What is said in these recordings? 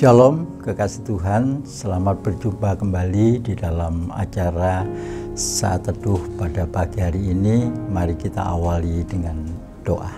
Shalom, kekasih Tuhan, selamat berjumpa kembali di dalam acara Saat Teduh pada pagi hari ini. Mari kita awali dengan doa.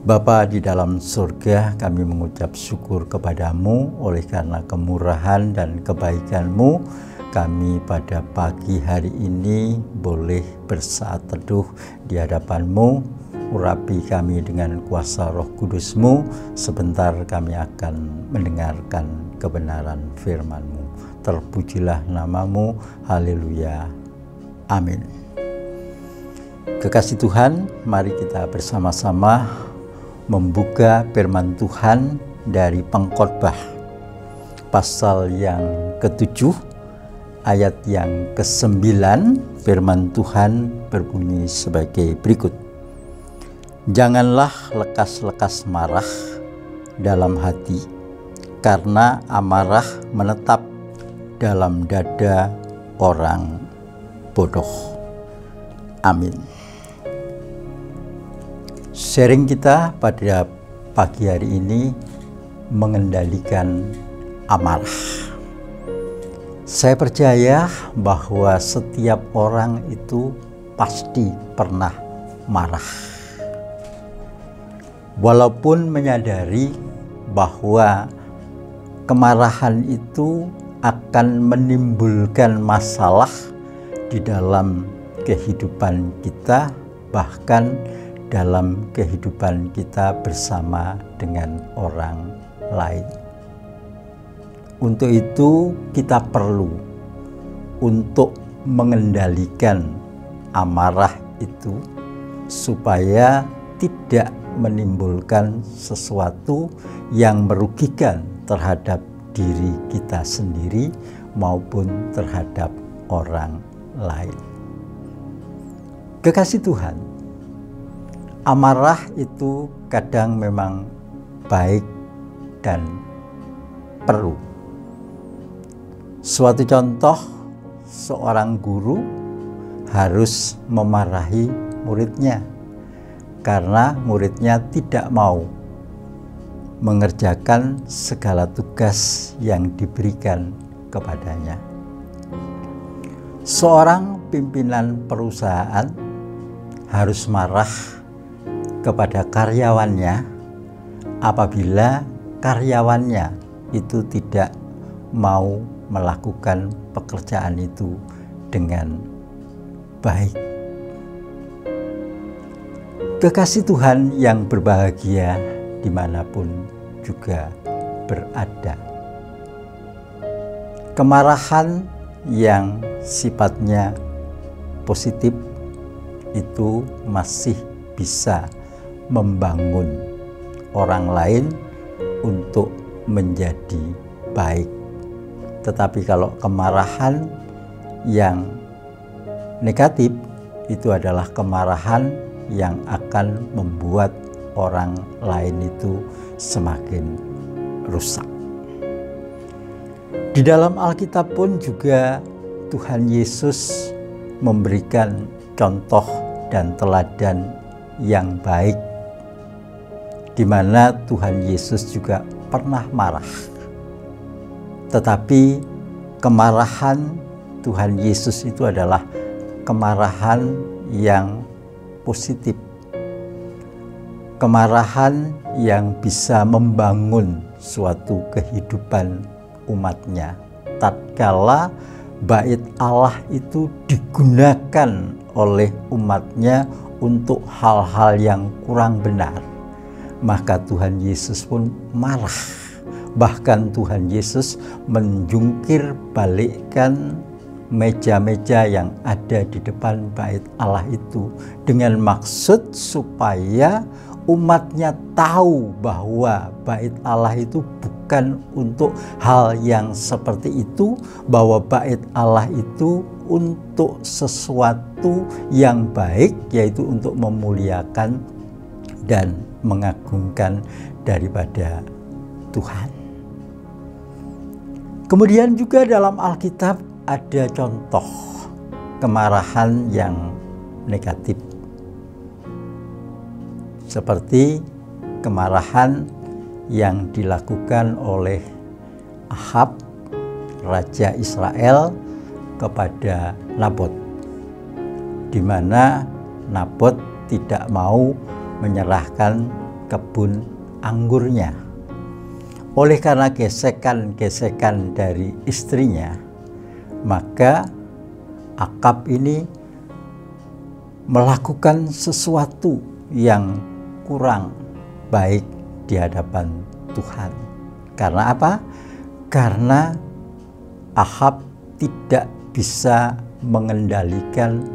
Bapa di dalam surga, kami mengucap syukur kepadamu oleh karena kemurahan dan kebaikan-Mu. Kami pada pagi hari ini boleh bersaat teduh di hadapan-Mu. Urapi kami dengan kuasa Roh Kudus-Mu. Sebentar kami akan mendengarkan kebenaran firman-Mu. Terpujilah nama-Mu. Haleluya. Amin. Kekasih Tuhan, mari kita bersama-sama membuka firman Tuhan dari Pengkhotbah pasal yang ke-7 ayat yang ke-9. Firman Tuhan berbunyi sebagai berikut. Janganlah lekas-lekas marah dalam hati, karena amarah menetap dalam dada orang bodoh. Amin. Sharing kita pada pagi hari ini mengendalikan amarah. Saya percaya bahwa setiap orang itu pasti pernah marah. Walaupun menyadari bahwa kemarahan itu akan menimbulkan masalah di dalam kehidupan kita, bahkan dalam kehidupan kita bersama dengan orang lain. Untuk itu kita perlu untuk mengendalikan amarah itu supaya tidak menimbulkan sesuatu yang merugikan terhadap diri kita sendiri maupun terhadap orang lain. Kekasih Tuhan, amarah itu kadang memang baik dan perlu. Suatu contoh, seorang guru harus memarahi muridnya karena muridnya tidak mau mengerjakan segala tugas yang diberikan kepadanya. Seorang pimpinan perusahaan harus marah kepada karyawannya apabila karyawannya itu tidak mau melakukan pekerjaan itu dengan baik. Kekasih Tuhan yang berbahagia dimanapun juga berada. Kemarahan yang sifatnya positif itu masih bisa membangun orang lain untuk menjadi baik. Tetapi kalau kemarahan yang negatif itu adalah kemarahan yang akan membuat orang lain itu semakin rusak. Di dalam Alkitab pun juga Tuhan Yesus memberikan contoh dan teladan yang baik, di mana Tuhan Yesus juga pernah marah. Tetapi kemarahan Tuhan Yesus itu adalah kemarahan yang positif, kemarahan yang bisa membangun suatu kehidupan umatnya. Tatkala bait Allah itu digunakan oleh umatnya untuk hal-hal yang kurang benar, maka Tuhan Yesus pun marah. Bahkan Tuhan Yesus menjungkir balikkan meja-meja yang ada di depan bait Allah itu dengan maksud supaya umatnya tahu bahwa bait Allah itu bukan untuk hal yang seperti itu, bahwa bait Allah itu untuk sesuatu yang baik, yaitu untuk memuliakan dan mengagungkan daripada Tuhan. Kemudian juga dalam Alkitab ada contoh kemarahan yang negatif, seperti kemarahan yang dilakukan oleh Ahab, Raja Israel, kepada Nabot, di mana Nabot tidak mau menyerahkan kebun anggurnya. Oleh karena gesekan-gesekan dari istrinya, maka Akab ini melakukan sesuatu yang kurang baik di hadapan Tuhan. Karena apa? Karena Ahab tidak bisa mengendalikan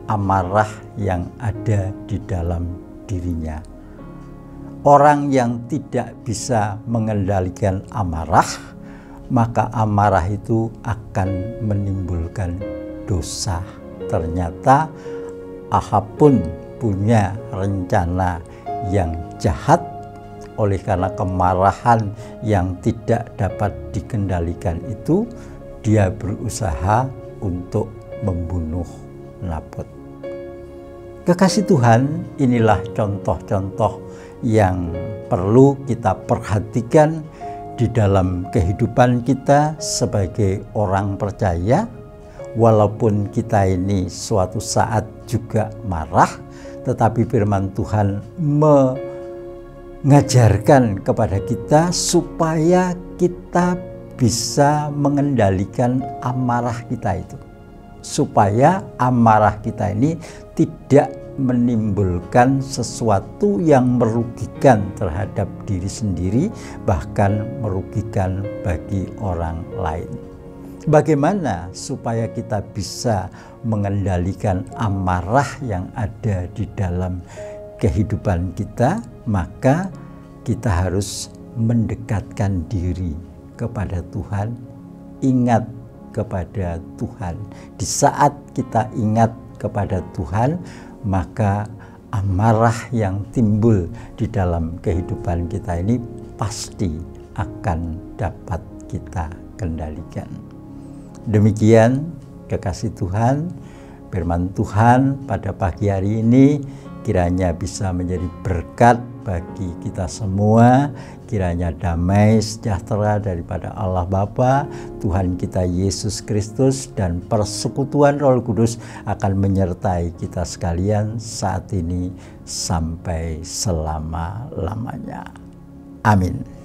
amarah yang ada di dalam dirinya. Orang yang tidak bisa mengendalikan amarah, maka amarah itu akan menimbulkan dosa. Ternyata Ahab pun punya rencana yang jahat. Oleh karena kemarahan yang tidak dapat dikendalikan itu, dia berusaha untuk membunuh Nabot. Kekasih Tuhan, inilah contoh-contoh yang perlu kita perhatikan di dalam kehidupan kita sebagai orang percaya. Walaupun kita ini suatu saat juga marah, tetapi firman Tuhan mengajarkan kepada kita supaya kita bisa mengendalikan amarah kita itu. Supaya amarah kita ini tidak menimbulkan sesuatu yang merugikan terhadap diri sendiri, bahkan merugikan bagi orang lain. Bagaimana supaya kita bisa mengendalikan amarah yang ada di dalam kehidupan kita? Maka kita harus mendekatkan diri kepada Tuhan, ingat kepada Tuhan. Di saat kita ingat kepada Tuhan, maka amarah yang timbul di dalam kehidupan kita ini pasti akan dapat kita kendalikan. Demikian kekasih Tuhan, firman Tuhan pada pagi hari ini kiranya bisa menjadi berkat bagi kita semua. Kiranya damai sejahtera daripada Allah Bapa, Tuhan kita Yesus Kristus, dan persekutuan Roh Kudus akan menyertai kita sekalian saat ini sampai selama-lamanya. Amin.